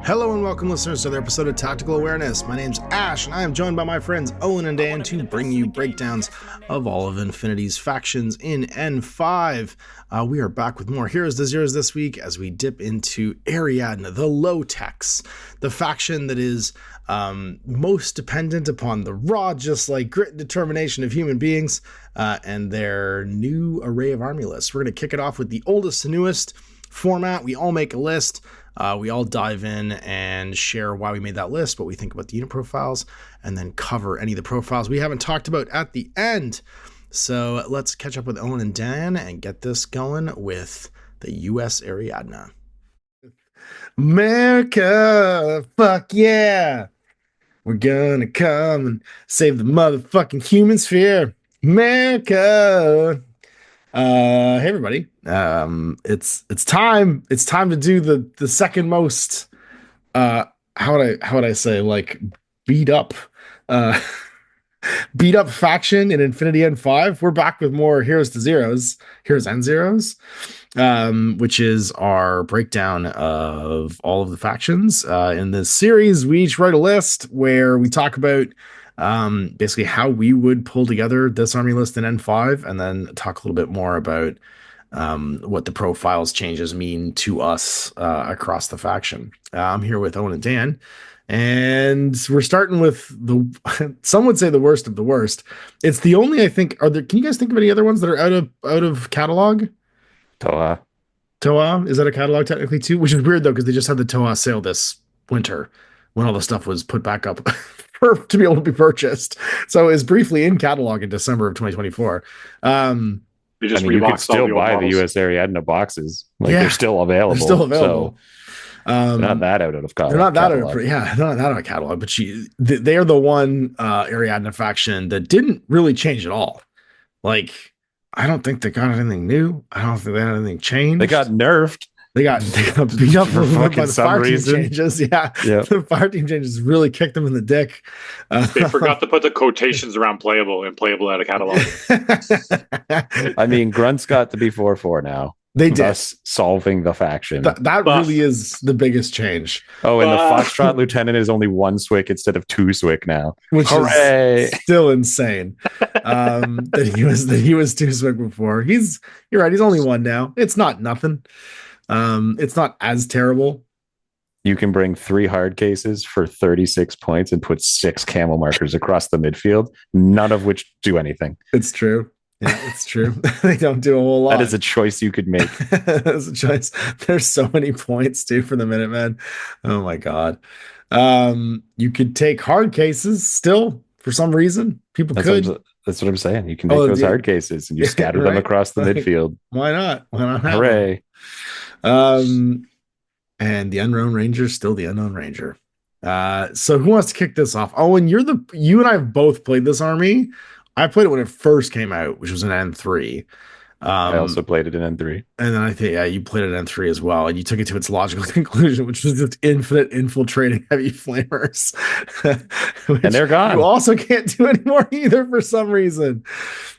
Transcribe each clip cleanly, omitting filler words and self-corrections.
Hello and welcome, listeners, to another episode of Tactical Awareness. My name's Ash, and I am joined by my friends Owen and Dan to bring you breakdowns of all of Infinity's factions in N5. We are back with more Heroes to Zeros this week as we dip into Ariadna, the low-techs, the faction that is most dependent upon the raw, just like grit and determination of human beings, and their new array of army lists. We're going to kick it off with the oldest to newest format. We all make a list. We all dive in and share why we made that list, what we think about the unit profiles, and then cover any of the profiles we haven't talked about at the end. So let's catch up with Owen and Dan and get this going with the USAriadna. America, fuck yeah. We're gonna come and save the motherfucking human sphere. America. Hey everybody. It's time to do the second most how would I say, like, beat up faction in Infinity N5. We're back with more Heroes and Zeros, which is our breakdown of all of the factions. In this series, we each write a list where we talk about basically how we would pull together this army list in N5, and then talk a little bit more about what the profiles changes mean to us across the faction. I'm here with Owen and Dan, and we're starting with some would say the worst of the worst. It's the only, I think, can you guys think of any other ones that are out of catalog? Toa, is that a catalog technically too? Which is weird though, because they just had the Toa sale this winter when all the stuff was put back up to be able to be purchased. So it's briefly in catalog in December of 2024. You could still buy the USAriadna boxes. They're still available. They're still available. So they're not that out of catalog. They're not that out of catalog, but they are the one Ariadna faction that didn't really change at all. Like, I don't think they got anything new. I don't think they had anything changed. They got nerfed. They got beat up for by the fire team changes. Yeah. The fire team changes really kicked them in the dick. They forgot to put the quotations around playable and playable out of catalog. I mean, Grunt's got to be 4/4 now. They did. Thus solving the faction. That really is the biggest change. Oh, and the Foxtrot Lieutenant is only 1 Swick instead of 2 Swick now. Which is still insane. That he was 2 Swick before. You're right, he's only 1 now. It's not nothing. It's not as terrible. You can bring 3 hard cases for 36 points and put 6 camel markers across the midfield, none of which do anything. It's true. Yeah, it's true. They don't do a whole lot. That is a choice you could make. That's a choice. There's so many points too for the Minutemen. Oh my god. You could take hard cases still for some reason. That's what I'm saying. You can make those hard cases and you scatter them across the midfield. Why not? Hooray. And the Unknown Ranger is still the Unknown Ranger. So who wants to kick this off? Owen, you and I have both played this army. I played it when it first came out, which was in N3. I also played it in N3. And then I think, you played it in N3 as well. And you took it to its logical conclusion, which was just infinite infiltrating heavy flamers. And they're gone. You also can't do anymore either for some reason.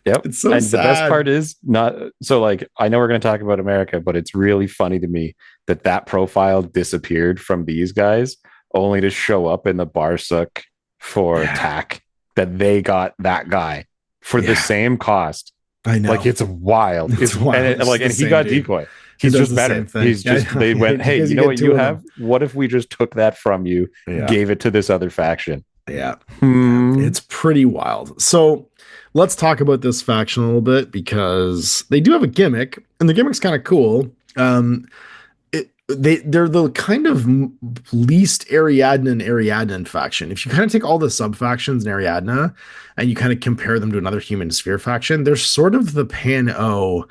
Yep. It's so and sad. The best part is I know we're going to talk about America, but it's really funny to me that profile disappeared from these guys only to show up in the Barsuk for attack, that they got that guy for the same cost. I know. Like, it's wild. It's wild. And he got decoy. He's just better. They went, hey, you know what you have? What if we just took that from you, gave it to this other faction? Yeah. It's pretty wild. So let's talk about this faction a little bit, because they do have a gimmick, and the gimmick's kind of cool. They're the kind of least Ariadnan faction. If you kind of take all the sub factions in Ariadna and you kind of compare them to another human sphere faction, they're sort of the Pan-O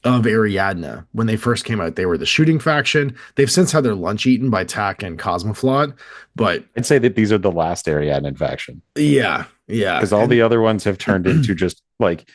of Ariadna. When they first came out, they were the shooting faction. They've since had their lunch eaten by Tak and Cosmoflot, but I'd say that these are the last Ariadnan faction. Yeah. Because all the other ones have turned into just like,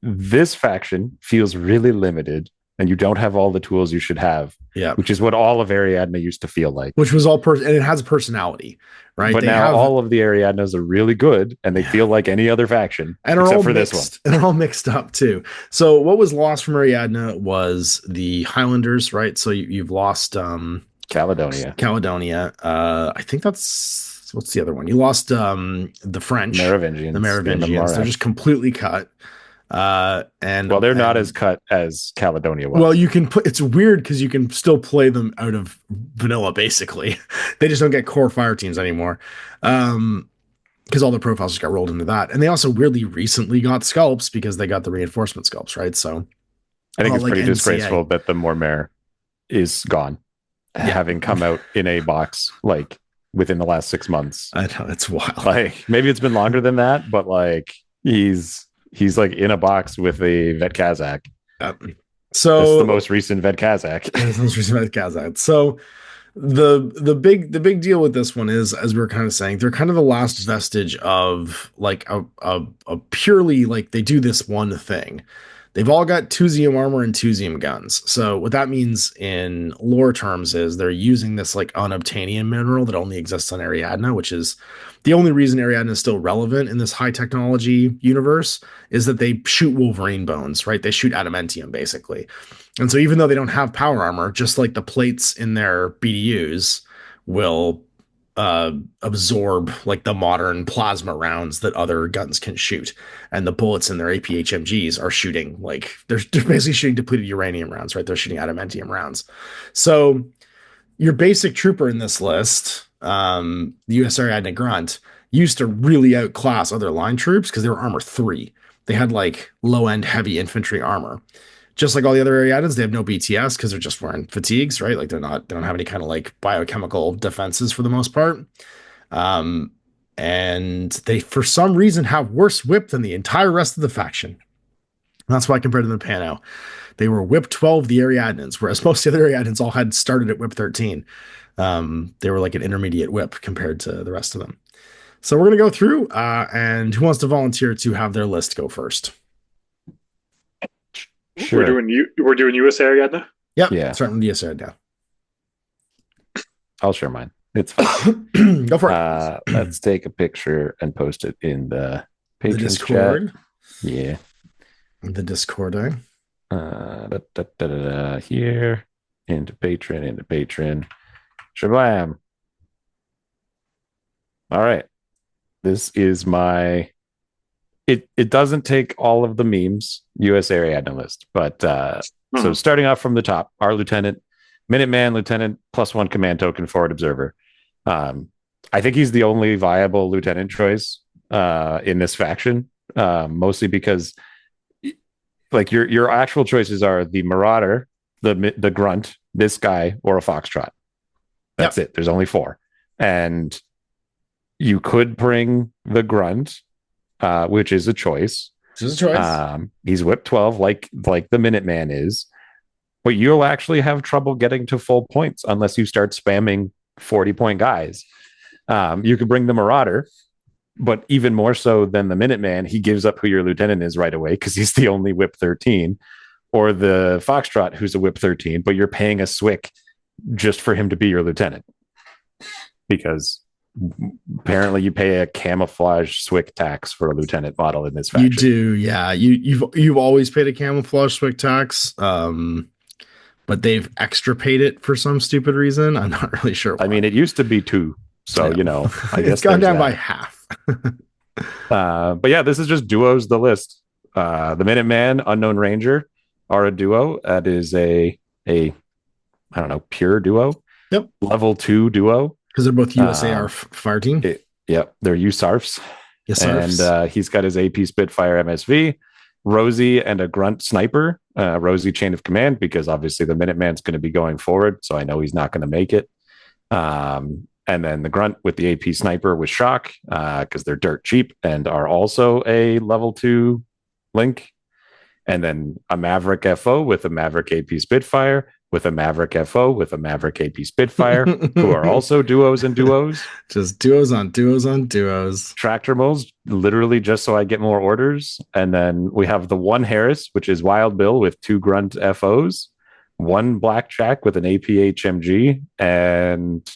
this faction feels really limited, and you don't have all the tools you should have. Yeah. Which is what all of Ariadna used to feel like. Which was all and it has a personality, right? But now all of the Ariadnas are really good, and they feel like any other faction, and except for this one. And they're all mixed up too. So what was lost from Ariadna was the Highlanders, right? So you've lost Caledonia. I think that's what's the other one? You lost the French, Merovingians. the Merovingians. They're just completely cut. And they're not as cut as Caledonia was. Well, you can put, it's weird because you can still play them out of vanilla, basically. They just don't get core fire teams anymore. Because all the profiles just got rolled into that. And they also weirdly recently got sculpts because they got the reinforcement sculpts, right? So I think it's like pretty NCA. disgraceful that the Mormare is gone, having come out in a box like within the last 6 months. I know, it's wild. Like maybe it's been longer than that, but like he's like in a box with a Vet Kazakh. So it's the most recent Vet Kazakh. It's the most recent Vet Kazakh. So the big deal with this one is, as we were kind of saying, they're kind of the last vestige of like a purely like they do this one thing. They've all got 2-Zeum armor and 2-Zeum guns. So what that means in lore terms is they're using this like unobtainium mineral that only exists on Ariadna, which is the only reason Ariadna is still relevant in this high technology universe, is that they shoot Wolverine bones, right? They shoot adamantium basically. And so even though they don't have power armor, just like the plates in their BDUs will absorb like the modern plasma rounds that other guns can shoot, and the bullets in their APHMGs are shooting like they're basically shooting depleted uranium rounds, right? They're shooting adamantium rounds. So your basic trooper in this list, the USAriadna Grunt, used to really outclass other line troops because they were armor 3. They had like low end heavy infantry armor. Just like all the other Ariadnas, they have no BTS because they're just wearing fatigues, right? Like they don't have any kind of like biochemical defenses for the most part. And they, for some reason, have worse whip than the entire rest of the faction. That's why compared to the Pano, they were whip 12, the Ariadnans, whereas most of the other Ariadnans all had started at whip 13. They were like an intermediate whip compared to the rest of them. So we're going to go through, and who wants to volunteer to have their list go first? Sure. We're doing USAriadna? Yep. Yeah. Starting with USAriadna. I'll share mine. It's fine. Go for it. Let's take a picture and post it in the Patrons Discord. Chat. Yeah. The Discord. Here. Into Patreon. Shablam. All right. This is my... It doesn't take all of the memes USAriadna list, but so starting off from the top, our lieutenant, Minuteman, lieutenant, +1 command token, forward observer. I think he's the only viable lieutenant choice in this faction, mostly because like your actual choices are the Marauder, the Grunt, this guy, or a Foxtrot. That's it. There's only 4, and you could bring the Grunt. Which is a choice. He's whip 12, like the Minuteman is, but you'll actually have trouble getting to full points unless you start spamming 40-point guys. You could bring the Marauder, but even more so than the Minuteman, he gives up who your lieutenant is right away because he's the only whip 13, or the Foxtrot, who's a whip 13, but you're paying a SWIC just for him to be your lieutenant because apparently you pay a camouflage SWIC tax for a lieutenant model in this faction. You do, yeah. You've always paid a camouflage SWIC tax, but they've extra paid it for some stupid reason. I'm not really sure why. I mean, it used to be 2, so you know, I guess it's gone down by half. But yeah, this is just duos. The list: the Minuteman, Unknown Ranger are a duo. That is a I don't know, pure duo. Yep, level 2 duo. Because they're both USAR fire team. Yep, they're USARFs. Yes, and he's got his AP Spitfire MSV, Rosie, and a Grunt Sniper. Rosie chain of command because obviously the Minuteman's going to be going forward, so I know he's not going to make it. And then the Grunt with the AP Sniper with Shock because they're dirt cheap and are also a level 2 link. And then a Maverick FO with a Maverick AP Spitfire, with a Maverick FO, with a Maverick AP Spitfire, who are also duos and duos. Just duos on duos on duos. Tractor moles, literally just so I get more orders. And then we have the 1 Harris, which is Wild Bill with 2 Grunt FOs, 1 Blackjack with an AP HMG, and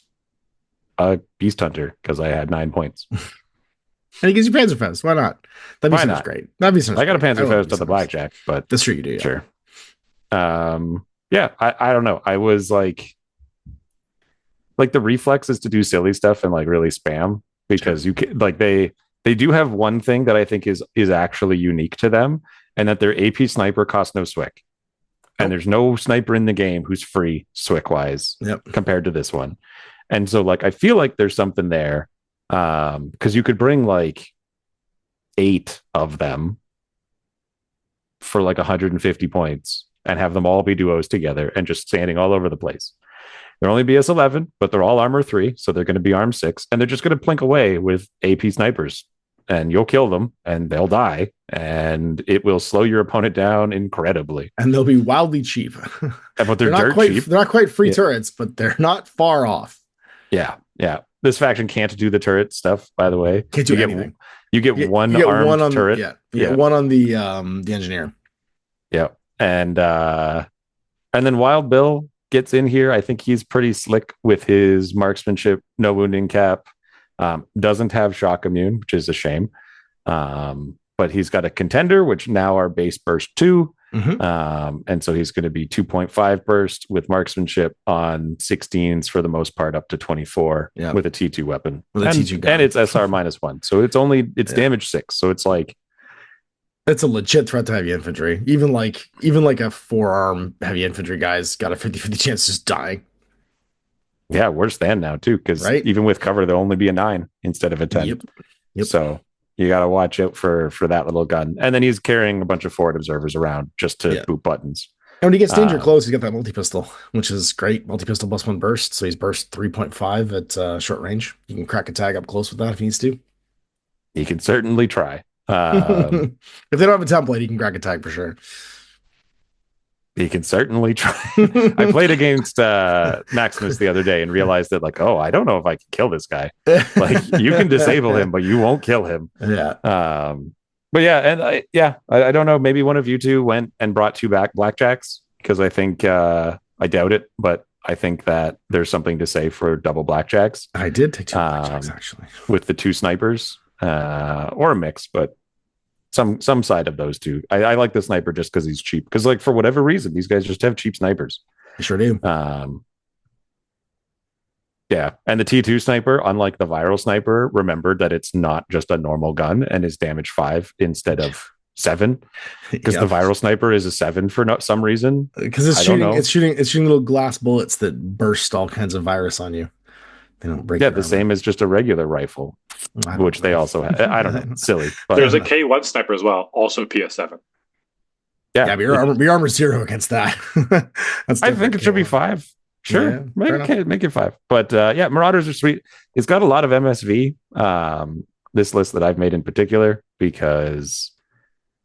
a Beast Hunter, because I had 9 points. And he gives you Panzerfaust. Why not? That'd be great. That'd be I got a Panzerfaust on the Blackjack, but that's true you do. Yeah. Sure. Yeah, I don't know. I was like, like the reflex is to do silly stuff and like really spam because you can like they do have one thing that I think is actually unique to them, and that their AP sniper costs no SWIC. And there's no sniper in the game who's free SWIC wise compared to this one. And so like I feel like there's something there. Because you could bring like 8 of them for like 150 points and have them all be duos together and just standing all over the place. They're only BS 11, but they're all armor 3, so they're going to be arm 6, and they're just going to plink away with AP snipers, and you'll kill them, and they'll die, and it will slow your opponent down incredibly. And they'll be wildly cheap. But they're dirt cheap. They're not quite free turrets, but they're not far off. Yeah. This faction can't do the turret stuff, by the way. Can't do anything. You get one armed turret. You get one on the engineer. Yeah. And then Wild Bill gets in here. I think he's pretty slick with his marksmanship, no wounding cap. Doesn't have shock immune, which is a shame. But he's got a contender, which now are base burst 2. And so he's going to be 2.5 burst with marksmanship on 16s for the most part, up to 24 with a T2 weapon. And it's SR -1. So it's damage 6. So it's like, it's a legit threat to heavy infantry. Even like a 4-arm heavy infantry guy's got a 50-50 chance of just dying. Yeah, worse than now too, because even with cover, there'll only be a 9 instead of a 10. Yep. So you got to watch out for that little gun. And then he's carrying a bunch of forward observers around just to boot buttons. And when he gets danger close, he's got that multi-pistol, which is great. Multi-pistol +1 burst. So he's burst 3.5 at short range. You can crack a tag up close with that if he needs to. He can certainly try. If they don't have a template, he can crack a tag for sure. He can certainly try. I played against Maximus the other day and realized that, like, oh, I don't know if I can kill this guy. Like, you can disable him, but you won't kill him. Yeah. But yeah, and I don't know. Maybe one of you two went and brought 2 back blackjacks, because I think I doubt it, but I think that there's something to say for double blackjacks. I did take 2 blackjacks actually with the 2 snipers, or a mix, but some side of those two. I like the sniper just because he's cheap. Because like for whatever reason, these guys just have cheap snipers. They sure do. Yeah, and the T2 sniper, unlike the viral sniper, remembered that it's not just a normal gun and is damage 5 instead of 7. Because the viral sniper is a 7 for some reason. Because it's shooting little glass bullets that burst all kinds of virus on you. They don't break. Yeah, the same as just a regular rifle, which they also have. I don't know. It's silly. But there's a K1 sniper as well, also PS7. Yeah, but your armor 0 against that. I think it should be 5. Sure, make it 5. But yeah, Marauders are sweet. It's got a lot of MSV. This list that I've made in particular, because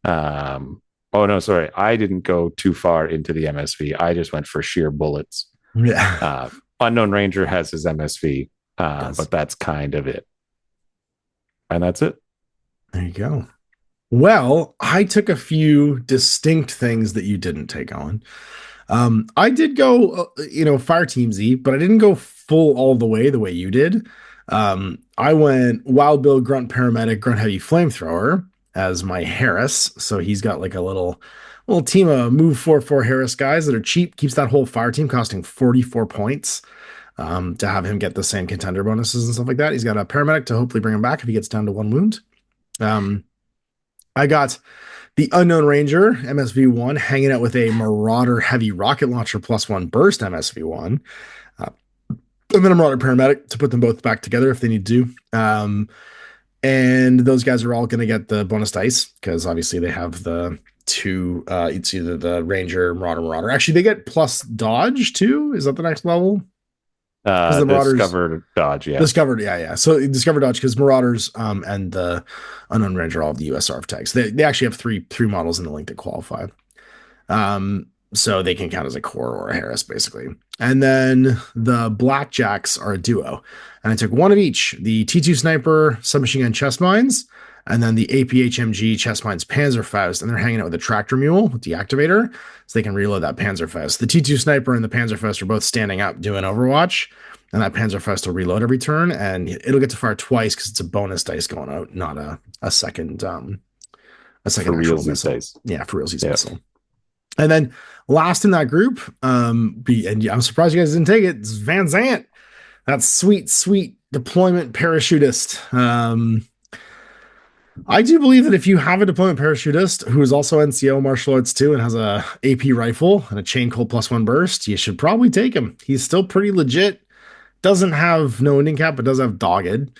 oh no, sorry, I didn't go too far into the MSV. I just went for sheer bullets. Yeah. Unknown Ranger has his MSV, but that's kind of it. And that's it. There you go. Well, I took a few distinct things that you didn't take on. I did go, Fire Team Z, but I didn't go full all the way you did. I went Wild Bill, Grunt Paramedic, Grunt Heavy Flamethrower as my Harris. So he's got like a little team of move 4/4 Harris guys that are cheap. Keeps that whole fire team costing 44 points to have him get the same contender bonuses and stuff like that. He's got a Paramedic to hopefully bring him back if he gets down to 1 wound. I got the Unknown Ranger, MSV1, hanging out with a Marauder Heavy Rocket Launcher +1 Burst MSV1. And then a Marauder Paramedic to put them both back together if they need to. And those guys are all going to get the bonus dice, because obviously they have the 2, it's either the Ranger, Marauder. Actually, they get plus dodge too. Is that the next level? Discovered dodge, yeah. So discovered dodge, because Marauders and the Unknown Ranger all have the USARF tags. They actually have three models in the link that qualify. So they can count as a core or a Harris, basically. And then the Blackjacks are a duo. And I took one of each: the T2 Sniper, Submachine Gun Chest Mines, and then the APHMG Chest Mines Panzerfaust. And they're hanging out with the Tractor Mule with the activator, so they can reload that Panzerfaust. The T2 Sniper and the Panzerfaust are both standing up doing Overwatch, and that Panzerfaust will reload every turn, and it'll get to fire twice because it's a bonus dice going out, not a second actual missile. Dice. Yeah, for realsies missile. And then last in that group, and I'm surprised you guys didn't take it, it's Van Zant. That sweet, sweet deployment parachutist. I do believe that if you have a deployment parachutist who is also NCO martial arts too and has a AP rifle and a chain cold +1 burst, you should probably take him. He's still pretty legit. Doesn't have no ending cap, but does have dogged.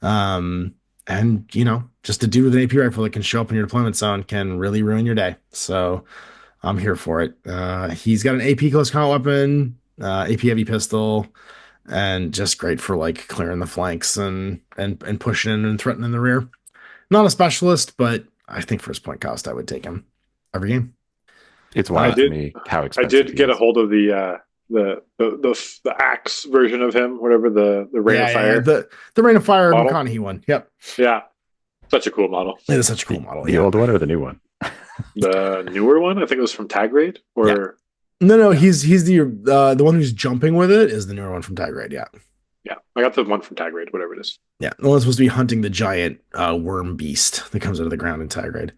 And just a dude with an AP rifle that can show up in your deployment zone can really ruin your day. So I'm here for it. He's got an AP close combat weapon, AP heavy pistol, and just great for like clearing the flanks and pushing in and threatening the rear. Not a specialist, but I think for his point cost, I would take him every game. It's wild to me how expensive. I did get a hold of the axe version of him, whatever the Rain of Fire. The Rain of Fire model. McConaughey one. Yep. Yeah. Such a cool model. It is such a cool model. The old one or the new one? The newer one? I think it was from Tag Raid or No, he's the one who's jumping with it is the newer one from Tag Raid, yeah. Yeah. I got the one from Tag Raid, whatever it is. Yeah. The one supposed to be hunting the giant worm beast that comes out of the ground in Tag Raid.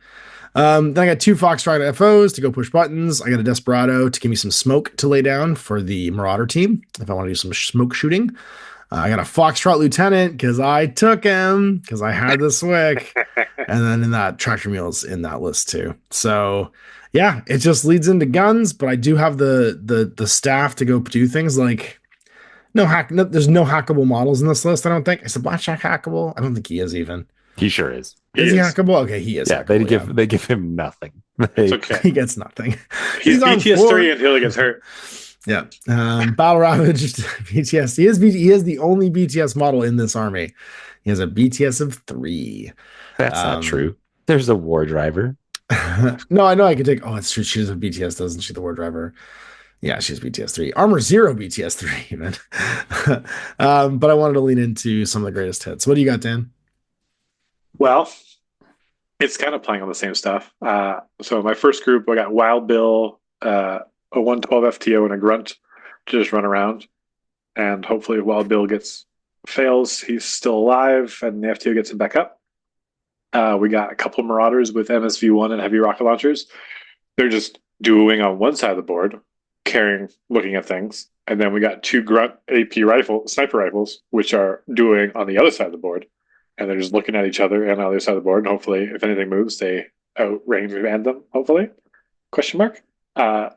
Then I got 2 Foxtrot FOs to go push buttons. I got a Desperado to give me some smoke to lay down for the Marauder team if I want to do some smoke shooting. I got a Foxtrot Lieutenant because I took him because I had the Swick. And then in that Tractor Mule's in that list too. So yeah, it just leads into guns, but I do have the staff to go do things like there's no hackable models in this list, I don't think. Is the Blackjack hackable? I don't think he is even. He sure is. Is he hackable? Okay, he is. Yeah, hackable, they give him nothing. It's okay. He gets nothing. He's BTS3 until he gets hurt. Yeah. Battle Ravaged BTS. He is the only BTS model in this army. He has a BTS of 3. That's not true. There's a war driver. No, I know I could take. Oh, it's true. She has a BTS, doesn't she? The war driver. Yeah, she's BTS 3. Armor 0 BTS 3, even. But I wanted to lean into some of the greatest hits. What do you got, Dan? Well, it's kind of playing on the same stuff. So my first group, I got Wild Bill, a 112 FTO, and a Grunt to just run around. And hopefully Wild Bill fails, he's still alive, and the FTO gets him back up. We got a couple Marauders with MSV1 and heavy rocket launchers. They're just dueling on one side of the board, looking at things. And then we got 2 Grunt AP sniper rifles, which are dueling on the other side of the board. And they're just looking at each other and on the other side of the board. And hopefully, if anything moves, they outrange band them, hopefully. Question mark. And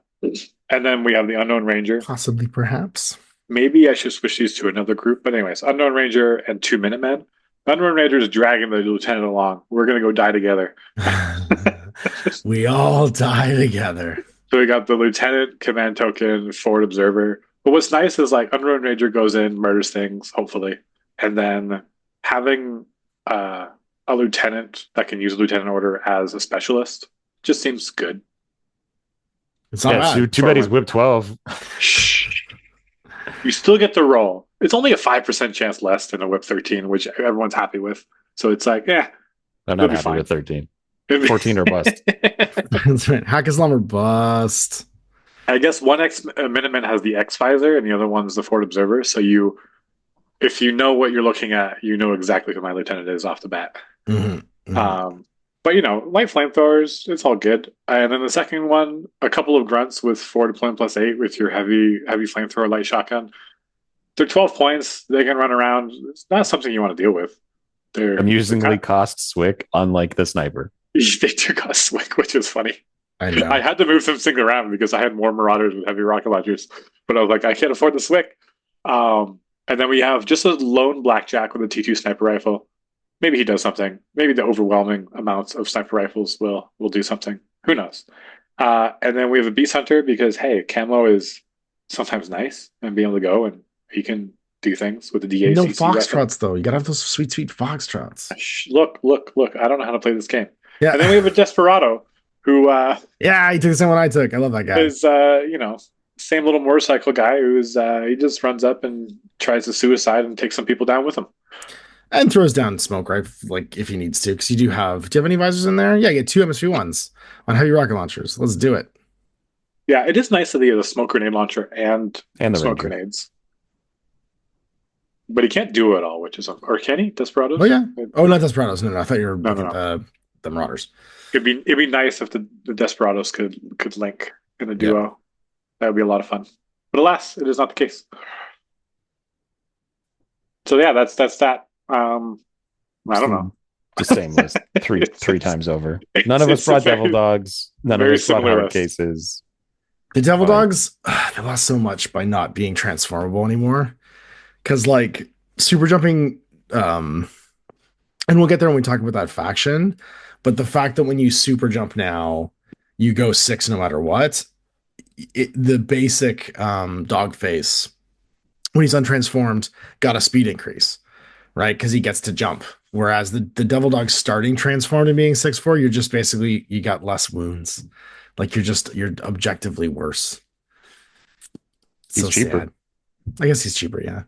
then we have the Unknown Ranger. Possibly, perhaps. Maybe I should switch these to another group. But anyways, Unknown Ranger and 2 Minutemen. Unknown Ranger is dragging the lieutenant along. We're going to go die together. We all die together. So we got the lieutenant, command token, forward observer. But what's nice is like Unknown Ranger goes in, murders things, hopefully. And then having a lieutenant that can use a lieutenant order as a specialist just seems good. It's not bad. Too bad he's whip 12. You still get the roll. It's only a 5% chance less than a whip 13, which everyone's happy with. So it's like, I'm not happy with 13. 14 or bust. That's right. Hack Islam or bust. I guess one Minuteman has the X visor and the other one's the forward observer. So if you know what you're looking at, you know exactly who my lieutenant is off the bat. Mm-hmm. Mm-hmm. But light flamethrowers, it's all good. And then the second one, a couple of grunts with 4 deployment +8 with your heavy flamethrower light shotgun. They're 12 points. They can run around. It's not something you want to deal with. They're amusingly cost Swick, unlike the sniper. They do cost Swick, which is funny. I know. I had to move some things around because I had more Marauders with heavy rocket launchers, but I was like, I can't afford the Swick. And then we have just a lone Blackjack with a T2 sniper rifle. Maybe he does something. Maybe the overwhelming amounts of sniper rifles will do something. Who knows? And then we have a Beast Hunter because, hey, camo is sometimes nice and being able to go and he can do things with the DACC. No Foxtrots, though. You got to have those sweet, sweet Foxtrots. Look. I don't know how to play this game. Yeah. And then we have a Desperado who... yeah, he took the same one I took. I love that guy. Is, same little motorcycle guy who's he just runs up and tries to suicide and takes some people down with him. And throws down smoke, right? Like if he needs to, because do you have any visors in there? Yeah, you get 2 MSV1s on heavy rocket launchers. Let's do it. Yeah, it is nice that he has a smoke grenade launcher and the smoke Ranger. grenades. But he can't do it all, which is... Or can he? Desperados? Oh, yeah. Oh, not Desperados. No. I thought you were No. The Marauders. It'd be nice if the Desperados could link in a duo. Yeah. That would be a lot of fun. But alas, it is not the case. So yeah, that's that. I don't know. The same list three times over. None of us It's brought very- Devil Dogs. None of very us brought similar hard list. cases. The Devil Fine. Dogs, they lost so much by not being transformable anymore. Because like super jumping, and we'll get there when we talk about that faction. But the fact that when you super jump now, you go 6 no matter what. The basic dog face when he's untransformed got a speed increase, right? Because he gets to jump. Whereas the Devil Dog starting transformed and being 6'4", you're just basically you got less wounds. Like you're objectively worse. He's So cheaper. sad. I guess he's cheaper, yeah.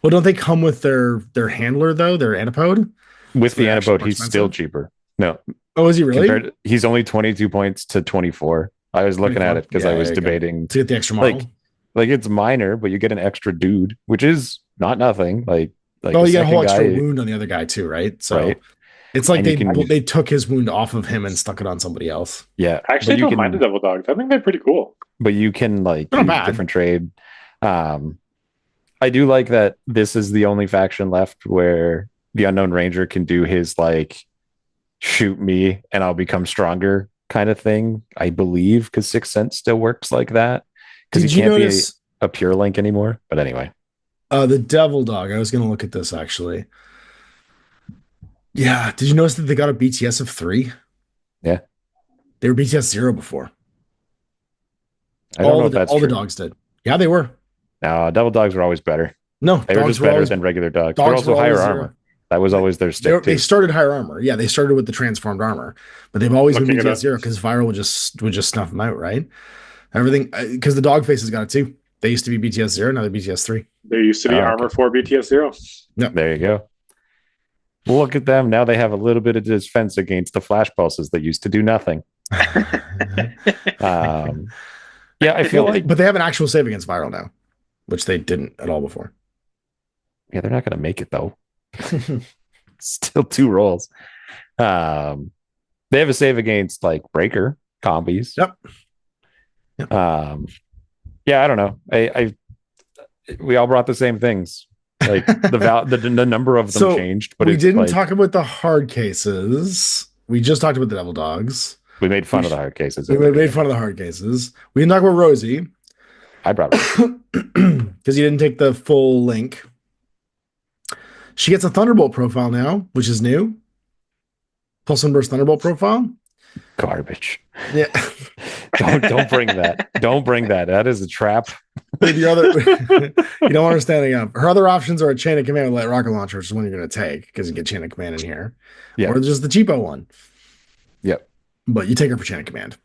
Well, don't they come with their handler though? Their antipode? With So the they're actually antipode, more he's still expensive? cheaper. No, Oh, is he really? he's only 22 points to 24. I was looking at it because I was debating. To get the extra model. Like it's minor, but you get an extra dude, which is not nothing. Like Oh, the you get a whole second extra guy, wound on the other guy too, right? So right? it's like And you can- they took his wound off of him and stuck it on somebody else. Yeah, I actually but you don't can, mind the Devil Dogs. I think they're pretty cool. but you can like They're not use bad. different trade. I do like that this is the only faction left where the Unknown Ranger can do his like shoot me and I'll become stronger kind of thing. I believe because Sixth Sense still works like that because Did he you can't notice be a pure link anymore. But anyway, the Devil Dog? I was going to look at this actually. Yeah. Did you notice that they got a BTS of 3? Yeah. They were BTS 0 before. I don't know if that's all true. the dogs did. Yeah, they were. No, Devil Dogs were always better. No, They were dogs just better always, than regular dogs. dogs They're also were higher always armor. zero. That was always their stick They too. started higher armor. Yeah, they started with the transformed armor, but they've always Looking been it BTS up. 0 because Viral would just snuff them out, right? Everything because the dog faces got it too. They used to be BTS 0, now they're BTS 3. There used to be Oh, okay. Armor 4 BTS 0. There you go. Look at them. Now they have a little bit of defense against the flash pulses that used to do nothing. Yeah, I feel like but they have an actual save against Viral now, which they didn't at all before. yeah, they're not going to make it though. Still 2 rolls. They have a save against like breaker combis. Yep. Yeah, I don't know. We all brought the same things. Like the number of them So, changed, but we it's didn't like, talk about the hard cases. We just talked about the Devil Dogs. we made fun of the hard cases. We made fun of the hard cases. We didn't talk about Rosie I brought it. because you didn't take the full link. She gets a Thunderbolt profile now, which is new. Pulse and Burst Thunderbolt profile. Garbage. Yeah. Don't bring that. Don't bring that. That is a trap. The other, you don't understand it. Her other options are a Chain of Command with Light Rocket Launcher, which is one you're going to take because you get Chain of Command in here. Yeah. Or just the cheapo one. Yep. But you take her for Chain of Command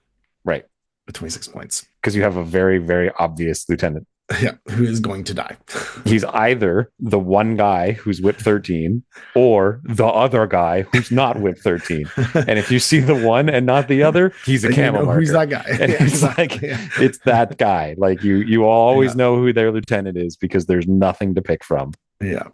Right. with 26 points. Because you have a very, very obvious lieutenant. Yeah. Who is going to die. He's either the one guy who's whip 13 or the other guy who's not whip 13. And if you see the one and not the other, he's a Then camo marker. who's that guy? And Yeah, it's like, it's that guy. Like you always know who their lieutenant is because there's nothing to pick from. Yeah.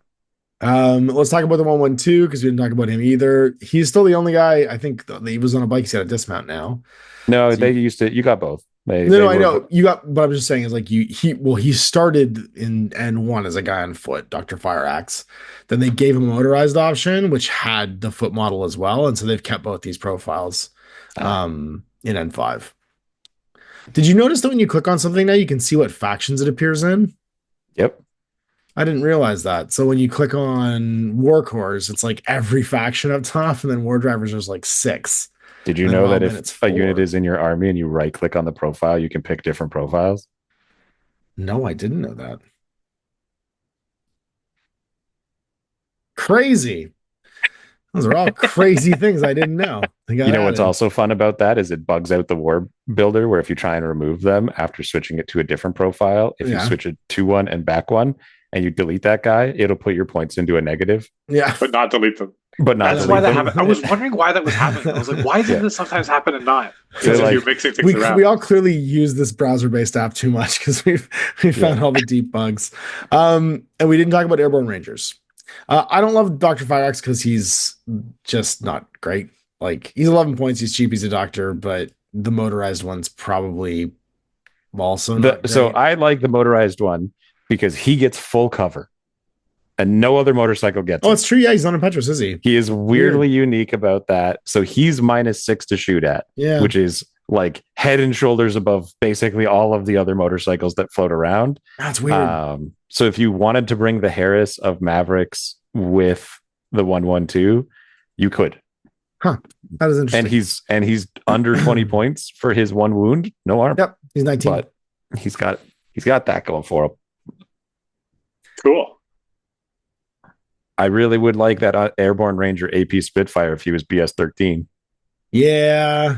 Let's talk about the 112 because we didn't talk about him either. He's still the only guy I think that he was on a bike. He's got a dismount now. No, So they used to. You got both. I know you got, but I'm just saying is like he started in N1 as a guy on foot, Dr. Fire Axe. Then they gave him a motorized option, which had the foot model as well, and so they've kept both these profiles in N5. Did you notice that when you click on something now, you can see what factions it appears in? Yep. I didn't realize that. So when you click on War Cores, it's like every faction up top, and then War Drivers there's like 6. Did you And know then that Wildman, if it's a unit 4. is in your army and you right click on the profile, you can pick different profiles? No, I didn't know that. Crazy. Those are all crazy things I didn't know. You know what's also fun about that is it bugs out the war builder where if you try and remove them after switching it to a different profile, if you switch it to one and back one and you delete that guy, it'll put your points into a negative. Yeah. But not delete them. But not That's delete why that them. happened. I was wondering why that was happening. I was like, why does this sometimes happen and not? So Because like, you're mixing things around. We all clearly use this browser-based app too much because we found all the deep bugs. And we didn't talk about Airborne Rangers. I don't love Dr. Fireaxe because he's just not great. Like he's 11 points, he's cheap, he's a doctor, but the motorized one's probably also not So great. I like the motorized one because he gets full cover. and no other motorcycle gets Oh, it. it's true. Yeah, he's not impetuous, is he? He is weirdly unique about that. So he's -6 to shoot at, Yeah. which is like head and shoulders above basically all of the other motorcycles that float around. That's weird. So if you wanted to bring the Harris of Mavericks with the 112, you could. Huh. That is interesting. And he's under 20 points for his one wound, no arm. Yep, he's 19. But he's got that going for him. Cool. I really would like that Airborne Ranger AP Spitfire if he was BS13. Yeah.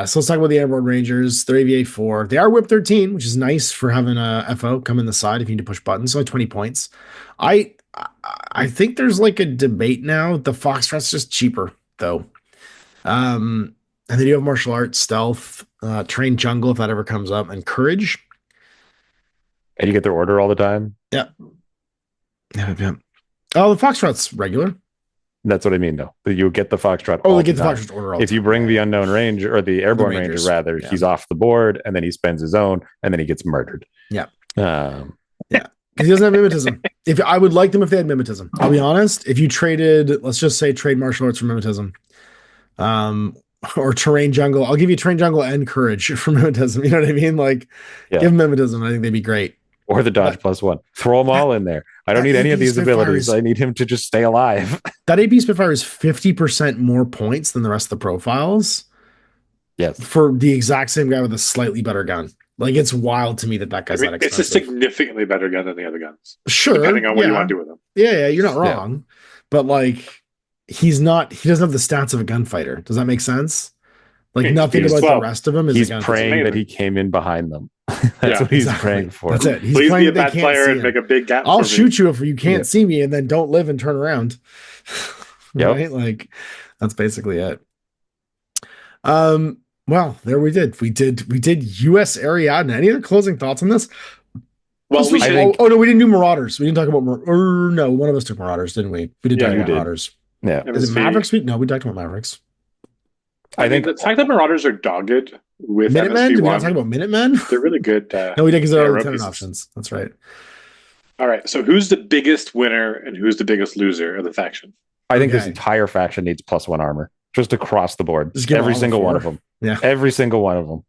So let's talk about the Airborne Rangers. They're AVA4. They are Whip 13, which is nice for having a FO come in the side if you need to push buttons. So 20 points. I think there's like a debate now. The Foxtrot's just cheaper though. And they do have martial arts, stealth, train jungle if that ever comes up, and courage. And you get their order all the time. Yeah. Oh, the Foxtrot's regular. That's what I mean, though. You get the Foxtrot. Oh, they get the Foxtrot order all if you bring the Unknown Ranger or the Airborne Ranger, rather, he's off the board, and then he spends his own, and then he gets murdered. Yeah. Yeah. Because he doesn't have mimetism. If I would like them if they had mimetism. I'll be honest. If you traded, let's just say trade martial arts for mimetism. Or terrain jungle. I'll give you terrain jungle and courage for mimetism. You know what I mean? Like, give them mimetism. I think they'd be great. Or the dodge +1. Throw them all in there. I don't need any of these abilities. I need him to just stay alive. That AP Spitfire is 50% more points than the rest of the profiles. Yes. For the exact same guy with a slightly better gun. Like, it's wild to me that guy's that expensive. It's a significantly better gun than the other guns. Sure. Depending on what you want to do with them. Yeah, you're not wrong. Yeah. But, like, he doesn't have the stats of a gunfighter. Does that make sense? Like, nothing about the rest of him is he's praying that he came in behind them. That's what he's praying for. That's it. He's Please be a bad player and make a big gap. I'll shoot you if you can't see me, and then don't live and turn around. Right? Like, that's basically it. Well, there we did. We did USAriadna. Any other closing thoughts on this? Well, we didn't do Marauders. We didn't talk about no, one of us took Marauders, didn't we? We did talk about Marauders. Yeah. Is it Mavericks week? No, we talked about Mavericks. I think the fact that Marauders are dogged with Minutemen. Did we not talk about Minutemen? They're really good. No, we did because there are lieutenant options. That's right. All right. So who's the biggest winner and who's the biggest loser of the faction? I think this entire faction needs +1 armor just across the board. Every single one of them. Yeah. Every single one of them.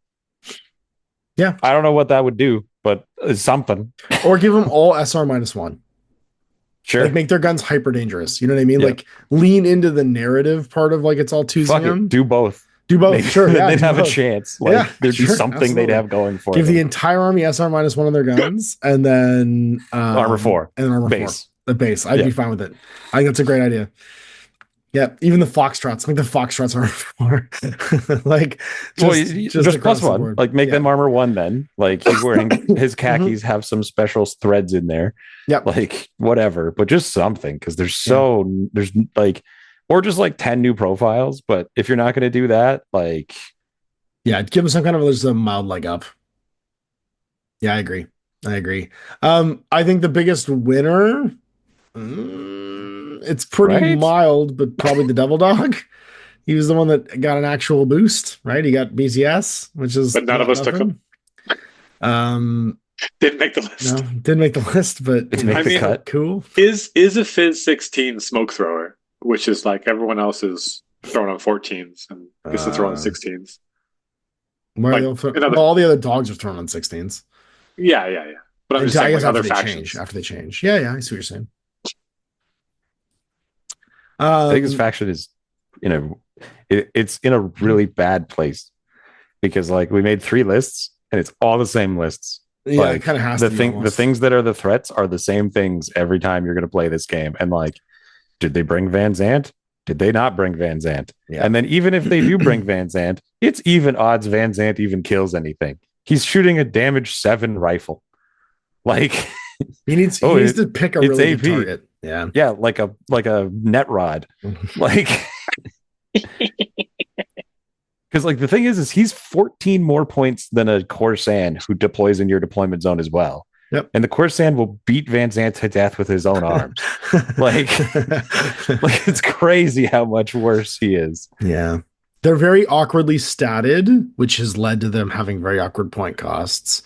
Yeah. I don't know what that would do, but it's something. Or give them all SR -1. Sure. Like, make their guns hyper dangerous. You know what I mean? Yeah. Like, lean into the narrative part of, like, it's all Tuesday. Do both. Do both. Maybe, sure. Yeah, they'd have a chance. Like, there'd be something absolutely. they'd have going for Give them. the entire army SR -1 on their guns, and then armor 4. And then armor base. 4. The base. I'd be fine with it. I think that's a great idea. Yeah, even the Foxtrots. Make the Foxtrots armor 4. Like, just +1. Like, make them armor 1 then. Like, he's wearing his khakis have some special threads in there. Yeah. Like, whatever. But just something, because there's like, or just like 10 new profiles. But if you're not going to do that, like, yeah, give them some kind of just a mild leg up. Yeah, I agree. I think the biggest winner, it's pretty mild, but probably the Devil Dog. He was the one that got an actual boost, right? He got BCS, which is, but none of us took him. Didn't make the list. No, didn't make the list, but didn't make the cut. Cool. Is a Fizz 16 smoke thrower, which is like everyone else is throwing on 14s and gets to throw on 16s. All the other dogs are thrown on 16s. Yeah. But I'm just saying, like, other factions. After they change. Yeah, I see what you're saying. I think this faction is, it's in a really bad place because, like, we made 3 lists and it's all the same lists. Yeah, like, it kind of has to be. The things that are the threats are the same things every time you're going to play this game. And, like, did they bring Van Zandt? Did they not bring Van Zandt? Yeah. And then even if they do bring Van Zandt, it's even odds Van Zandt even kills anything. He's shooting a damage 7 rifle. Like, he needs to pick a really good target. Yeah, like a net rod. Like, because, like, the thing is he's 14 more points than a Corsan who deploys in your deployment zone as well. Yep. And the Corsan will beat Van Zandt to death with his own arms. like it's crazy how much worse he is. Yeah. They're very awkwardly statted, which has led to them having very awkward point costs.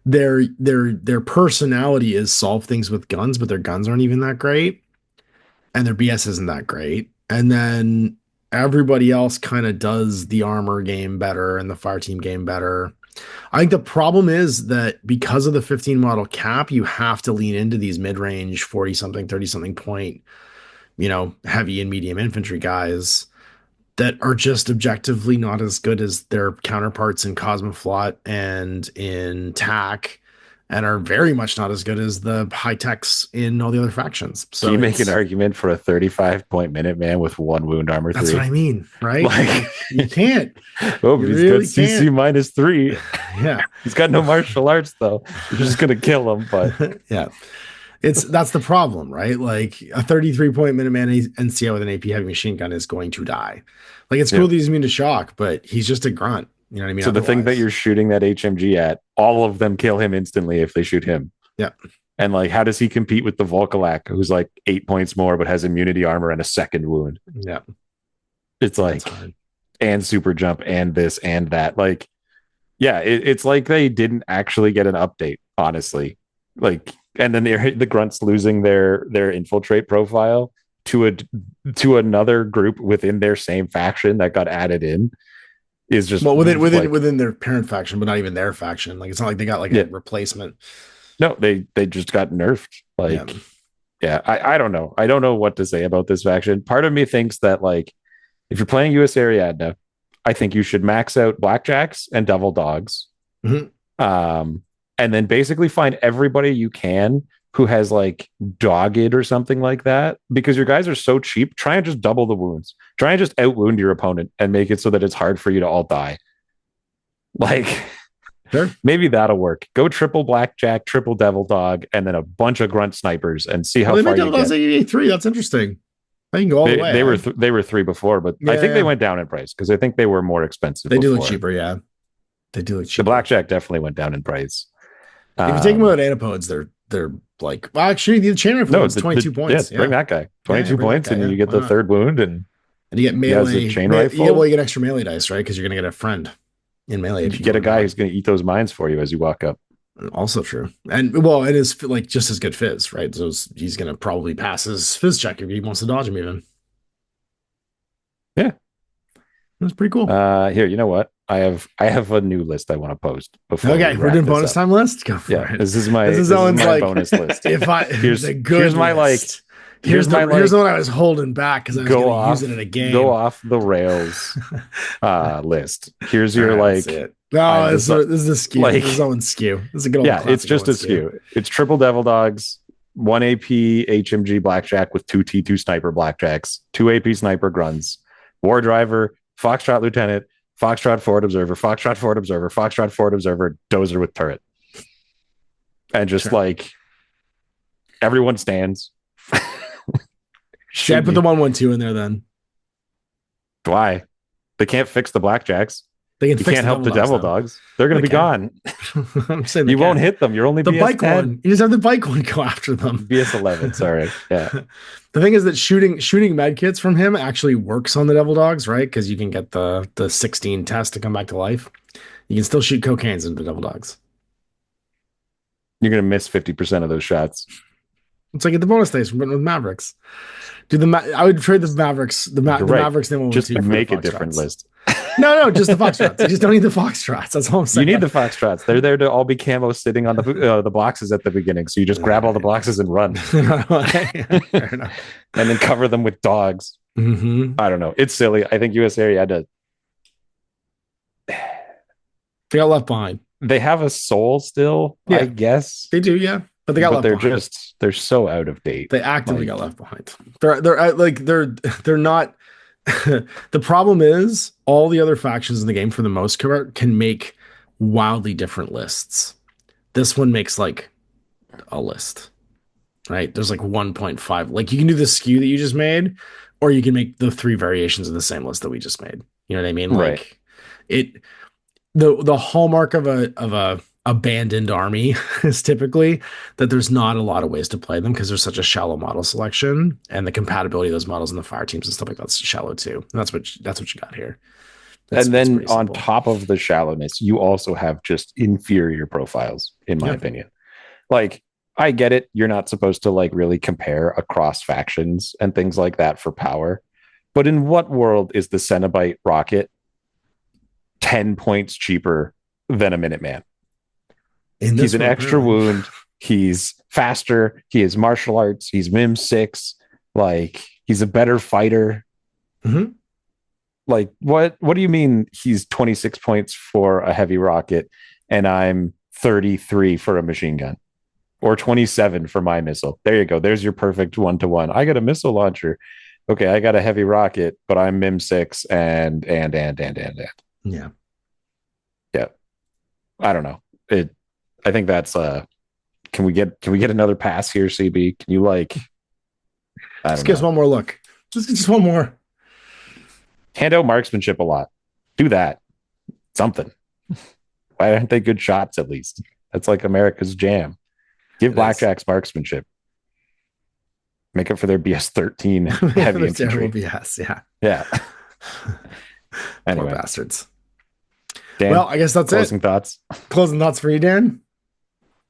their personality is solve things with guns, but their guns aren't even that great, and their BS isn't that great. And then everybody else kind of does the armor game better and the fire team game better. I think the problem is that because of the 15 model cap, you have to lean into these mid-range 40 something, 30 something point, heavy and medium infantry guys that are just objectively not as good as their counterparts in Cosmoflot and in TAC, and are very much not as good as the high techs in all the other factions. So can you make an argument for a 35-point Minuteman with 1 wound armor 3? That's what I mean, right? Like, you can't. Oh, but he's really got CC -3. Yeah. He's got no martial arts, though. You're just going to kill him, but... Yeah. That's the problem, right? Like, a 33-point Minuteman NCO with an AP heavy machine gun is going to die. Like, it's cool that he's immune to shock, but he's just a grunt. You know what I mean? So the thing that you're shooting that HMG at, all of them kill him instantly if they shoot him. Yeah. And like, how does he compete with the Volkalak, who's like 8 points more, but has immunity armor and a second wound? Yeah. It's like, and super jump and this and that. Like, yeah, it's like they didn't actually get an update, honestly. Like, and then the grunts losing their infiltrate profile to another group within their same faction that got added in. Is just within their parent faction, but not even their faction. Like, it's not like they got like a replacement. No, they just got nerfed. Like, I don't know. I don't know what to say about this faction. Part of me thinks that, like, if you're playing USAriadna, I think you should max out blackjacks and devil dogs. Mm-hmm. And then basically find everybody you can who has like dogged or something like that, because your guys are so cheap. Try and just double the wounds. Try and just out wound your opponent and make it so that it's hard for you to all die. Like, sure. Maybe that'll work. Go triple blackjack, triple devil dog, and then a bunch of grunt snipers and see how far you get. 3. That's interesting. I can go all the way. They were 3 before, but I think they went down in price because I think they were more expensive. They do look cheaper, yeah. They do look cheaper. The blackjack definitely went down in price. If you take them out antipodes, they're like, well, actually, the chain rifle is 22 points. Yeah, bring that guy. 22 points, and you get the third wound, and you get melee. Chain rifle. You get extra melee dice, right? Because you're going to get a friend in melee. If you get a guy who's going to eat those mines for you as you walk up. Also true. And it is like just as good fizz, right? So he's going to probably pass his fizz check if he wants to dodge him even. Yeah. That's pretty cool. Here, you know what? I have a new list I want to post before. Okay, we're doing bonus time list. Go for it. This is my bonus list. Here's my list. Here's the one I was holding back because I was going to use it in a game. Go off the rails list. Here's your No, this is a skew. This is Owen's skew. This is a good old it's just a skew. It's triple devil dogs, 1 AP HMG blackjack with 2 T2 sniper blackjacks, 2 AP sniper grunts, war driver, Foxtrot lieutenant, Foxtrot forward observer, Foxtrot forward observer, Foxtrot forward observer, dozer with turret. And just like everyone stands. Should I put the 112 in there then? Why? They can't fix the blackjacks. You can't help the devil dogs. They're going to be gone. I'm saying you won't hit them. You're only the BS bike 10. one. You just have the bike one go after them. BS 11. Sorry. Yeah. The thing is that shooting med kits from him actually works on the devil dogs, right? Because you can get the 16 test to come back to life. You can still shoot cocaines into the devil dogs. You're going to miss 50% of those shots. It's like at the bonus days with Mavericks. Dude, I would trade the Mavericks. The Mavericks. Then just make a different list. No, just the Foxtrots. You just don't need the Foxtrots. That's all I'm saying. You need the Foxtrots. They're there to all be camo sitting on the boxes at the beginning. So you just grab all the boxes and run. Fair enough. And then cover them with dogs. Mm-hmm. I don't know. It's silly. I think USAriadna. They got left behind. They have a soul still, I guess. They do, yeah. But they got left behind. They're so out of date. They actively got left behind. They're not. The problem is all the other factions in the game, for the most part, can make wildly different lists. This one makes like a list, right? There's like 1.5. Like, you can do the skew that you just made, or you can make the 3 variations of the same list that we just made. You know what I mean? Right. Like the hallmark of a abandoned army is typically that there's not a lot of ways to play them because there's such a shallow model selection, and the compatibility of those models in the fire teams and stuff like that's shallow too. And that's what you got here. And then on top of the shallowness, you also have just inferior profiles, in my opinion. Like, I get it. You're not supposed to like really compare across factions and things like that for power. But in what world is the Cenobite rocket 10 points cheaper than a Minuteman? He's an extra wound. He's faster. He has martial arts. He's Mim 6. Like, he's a better fighter. Mm-hmm. Like, what do you mean he's 26 points for a heavy rocket and I'm 33 for a machine gun? Or 27 for my missile? There you go. There's your perfect 1-to-1. I got a missile launcher. Okay, I got a heavy rocket, but I'm Mim 6 and. Yeah. Yeah. I don't know. I think that's can we get another pass here, CB? Can you like Just give us one more look. Just one more. Hand out marksmanship a lot. Do that. Something. Why aren't they good shots at least? That's like America's jam. Give Blackjacks marksmanship. Make up for their BS-13 heavy infantry. BS, yeah. Anyway. Poor bastards. Dan, well, I guess that's closing thoughts. Closing thoughts for you, Dan?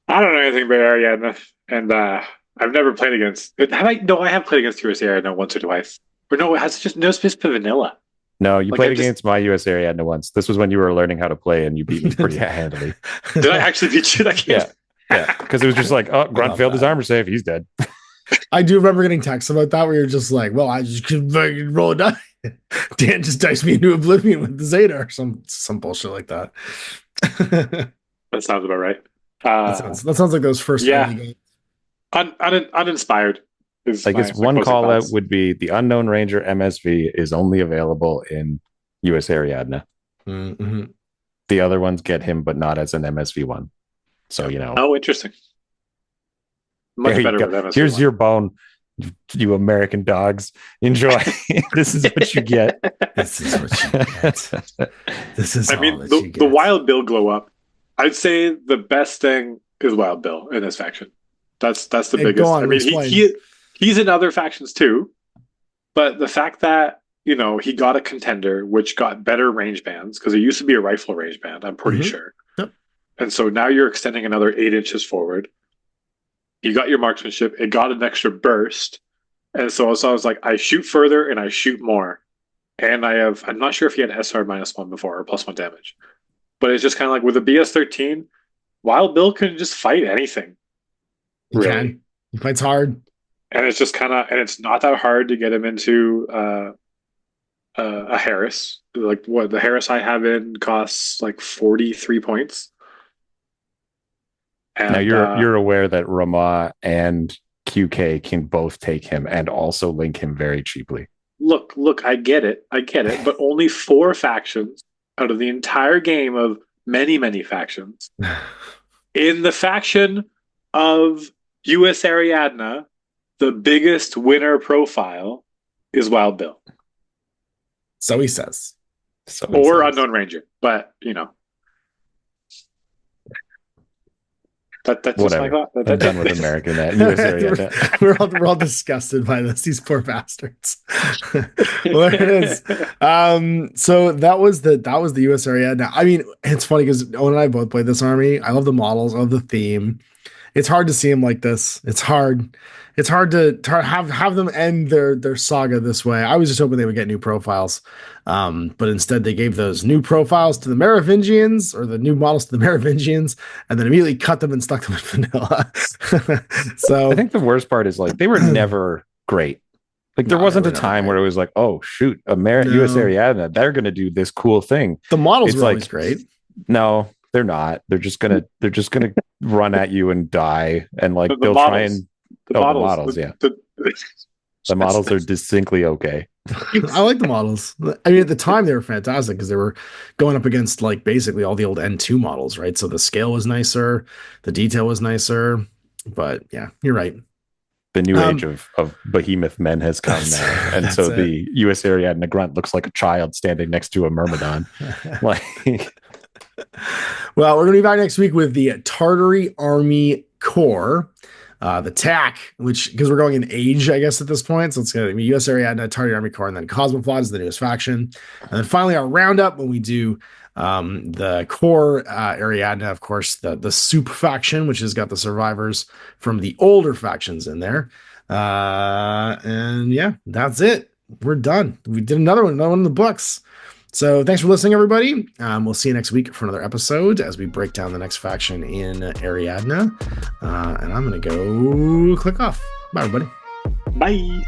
I don't know anything about Ariadna, and I've never played against. I have played against USAriadna once or twice. Or no, it has just no space for vanilla. No, you played against my USAriadna once. This was when you were learning how to play, and you beat me pretty handily. Did I actually beat you that game? Yeah, because it was just like, oh, Grunt failed his armor save. He's dead. I do remember getting texts about that where you're just like, well, I just could fucking roll a die. Dan just diced me into oblivion with the Zeta or some bullshit like that. That sounds about right. That sounds like those first games. Uninspired. I guess one call out would be the Unknown Ranger MSV is only available in USAriadna. Mm-hmm. The other ones get him, but not as an MSV one. So, you know. Oh, interesting. Much better with MSV. Here's your bone, you American dogs. Enjoy. This is what you get. This is what you get. This is the Wild Bill glow up. I'd say the best thing is Wild Bill in this faction. That's the biggest. He's in other factions too, but the fact that he got a contender which got better range bands, because it used to be a rifle range band, I'm pretty sure. Yep. And so now you're extending another 8 inches forward. You got your marksmanship. It got an extra burst, and so I was like, I shoot further and I shoot more, and I'm not sure if he had SR -1 before or +1 damage. But it's just kind of like with a BS-13, Wild Bill can just fight anything. Really. He fights hard. And it's just and it's not that hard to get him into a Harris. Like what the Harris I have in costs like 43 points. And, now you're aware that Rama and QK can both take him and also link him very cheaply. Look, I get it, but only 4 factions out of the entire game of many, many factions. In the faction of USAriadna, the biggest winner profile is Wild Bill. So he says. Unknown Ranger. But, that's just my thought. I'm done with American USAriadna. we're all disgusted by this. These poor bastards. Well, there it is. So that was the USAriadna. I mean, it's funny because Owen and I both played this army. I love the models. I love the theme. It's hard to see them like this. It's hard to have them end their saga this way. I was just hoping they would get new profiles, but instead they gave those new profiles to the Merovingians, or the new models to the Merovingians, and then immediately cut them and stuck them in vanilla. So I think the worst part is like they were never great. Like there wasn't a time where it was like, oh shoot, USAriadna, they're going to do this cool thing. The models were always great. No, they're not. They're just gonna run at you and die, and like they'll try and. The models, yeah. The models are distinctly okay. I like the models. I mean, at the time they were fantastic because they were going up against like basically all the old N2 models, right? So the scale was nicer, the detail was nicer, but yeah, you're right. The new age of behemoth men has come now, and so the USAriadna grunt looks like a child standing next to a myrmidon. Well, we're gonna be back next week with the Tartary Army Corps. the TAC, which, because we're going in age, I guess, at this point. So it's going to be USAriadna, Tardy Army Corps, and then Cosmoflot is the newest faction. And then finally our roundup when we do the core Ariadna, of course, the soup faction, which has got the survivors from the older factions in there. And yeah, that's it. We're done. We did another one in the books. So thanks for listening, everybody. We'll see you next week for another episode as we break down the next faction in Ariadna. And I'm going to go click off. Bye, everybody. Bye.